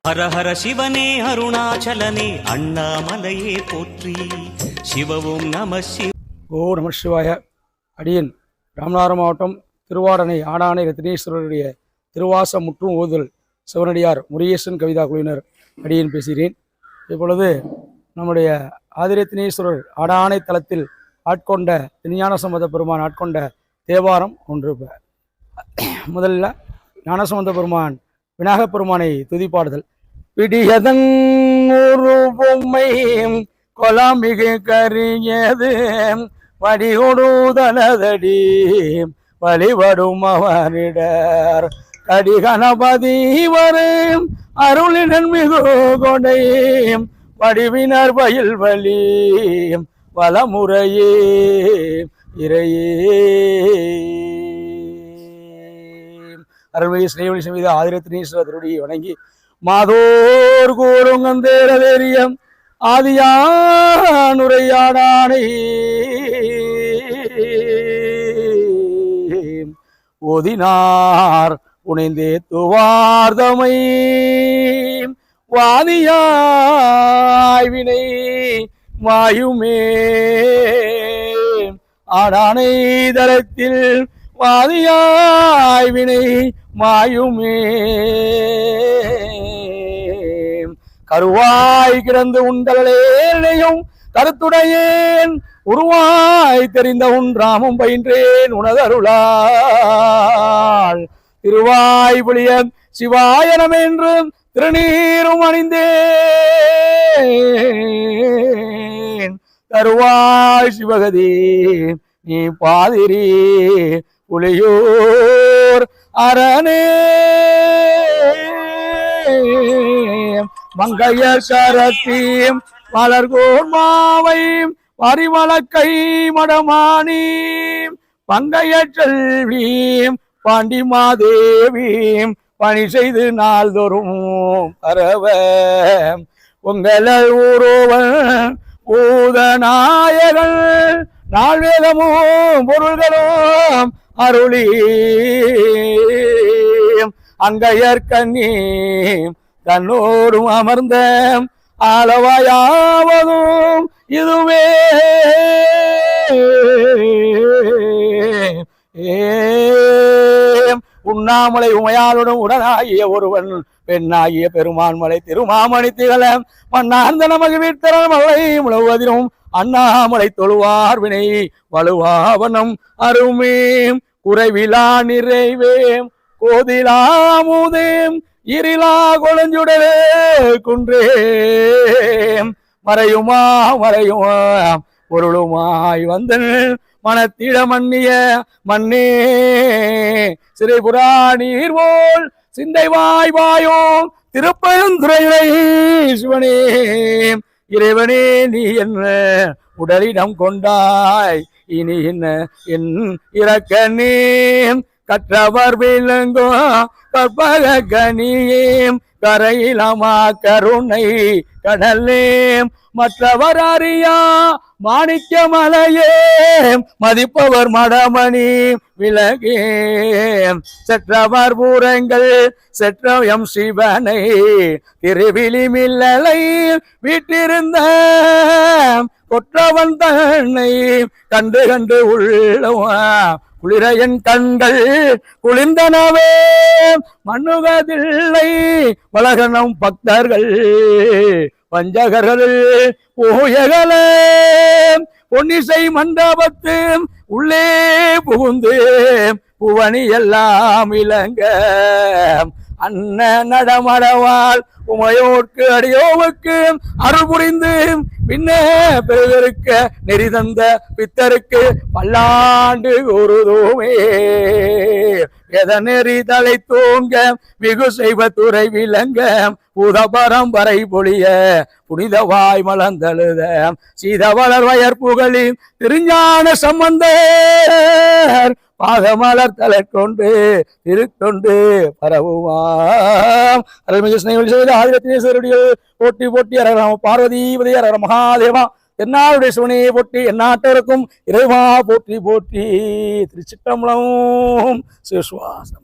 ஹர ஹர சிவனே அருணாச்சலனே அண்ணாமலையே போற்றி சிவவும் நம சிவ. ஓ நம சிவாய. அடியன் ராமநாதபுரம் மாவட்டம் திருவாடனை ஆடானை ரத்னேஸ்வரருடைய திருவாச முற்றும் ஓதுதல் சிவனடியார் முருகேசன் கவிதா குழுவினர் அடியன் பேசுகிறேன். இப்பொழுது நம்முடைய ஆதிரத்னேஸ்வரர் ஆடானை தலத்தில் ஆட்கொண்ட ஞானசம்பந்த பெருமான் ஆட்கொண்ட தேவாரம் ஒன்று. முதல்ல ஞானசம்பந்த பெருமான் விநாயகப் பெருமானை துதிப்பாடுதல். பிடியதன் ஒரு பொம்மை கொலாமிகு கரியது வடிகொடுதலதடி வழிபடும் அவரிடர் கடி கணபதி வரும் அருளினன் மிகு கொடை வடிவினர் பயில் வலி வளமுறையே இறையே. அருள்மிகு ஸ்ரீவழி சமீத ஆதிரத்னேஸ்வரருடைய வணங்கி மாதோர் கூறுங்கந்தேரவேரியம் ஆதியானுரையாடானை ஓதினார் உணைந்தே துவார்தமை வாதியாய்வினை வாயுமே ஆடானை தரத்தில் வாதியாய்வினை மாயுமே. கருவாய் கிடந்து உண்டலையும் கருத்துடையேன் உருவாய் தெரிந்த உன் ராமம் பயின்றேன் உனதருளால் திருவாய் புளிய சிவாயனம் என்றும் திருநீரும் அணிந்தேன் கருவாய் சிவகதி நீ பாதிரி புலியூர் அரணே மங்கையர் கரத்தீம் மலர்கோர் மாவையும் பரிமளக்கை மடமானி பங்கைய செல்வீம் பாண்டிமாதேவீம் பணி செய்து நாள்தோறும் பரவ உங்களல் ஊரோவன் பூதநாயகன் நாள்வேதமும் பொருள்களும் அருளி அங்கையற்கண்ணி தன்னோடும் அமர்ந்த ஆளவாயாவதும் இதுவே. உண்ணாமலை உமையாளுடன் உடனாகிய ஒருவன் பெண்ணாகிய பெருமான்மலை திருமாமணி திகழ மன்னார்ந்த நமக்கு வீட்டரல் மலை முழுவதிலும் அண்ணாமலை தொழுவார் வினை வலுவாவனம் அருமேம் குறைவிலா நிறைவேம் கோதிலாமுதேம் இருளா கொளஞ்சுடலே குன்றேம் மறையுமா மறையுமா பொருளுமாய் வந்தன் மனத்திட மன்னிய மன்னே சிறைபுரா நீர் போல் சிந்தை வாய் வாயோ திருப்பெருந்துறையிலே சிவனே இறைவனே நீ என்ன உடலிடம் கொண்டாய் இனி என்ன என் இரக்கனேம் கற்றவர் விளங்கோ கற்பக கனியேம் கரையிலமா கருணை கடலேம் மற்றவர் அறியா மாணிக்க மலையே மதிப்பவர் மடமணி விலகேம் செற்றவர் பூரங்கள் செற்றயம் சிவனை திருவிழி மில்லலை வீட்டிருந்த கொற்றவன் தன்னை கண்டு கண்டு உள்ளவா குளிரையன் கண்கள் குளிர்ந்தனவே மண்ணுவதில்லை வளகனம் பக்தர்கள் வஞ்சகர்கள் போயகலே பொன்னிசை மண்டபத்து உள்ளே புகுந்து புவனி எல்லாம் இளங்க அன்ன நடமடவால் உமையோர்க்கு அடியோவுக்கு அருள் புரிந்து பின்ன பெருவருக்கு நெறி தந்த பித்தருக்கு பல்லாண்டு கூறுதோமே எத நெறி தலை தூங்க மிகு செய்வ துறை விளங்க புத பரம்பரை பொழிய புனிதவாய் மலர்ந்தழுத சீதவளர் வயற் புகழின் திருஞான சம்பந்தர் பாதமலர் தலை கொண்டு திருக்கொண்டு பரவுவாம். அருள்மிகு ஆதிரத்னேஸ்வரருடைய போட்டி போட்டி அரகராம பார்வதிபதி அரகர மகாதேவா என்னாருடைய சிவனே போற்றி எந்நாட்டவருக்கும் இறைவா போற்றி போற்றி. திருச்சிற்றம்பலம். சிவசுவாசம்.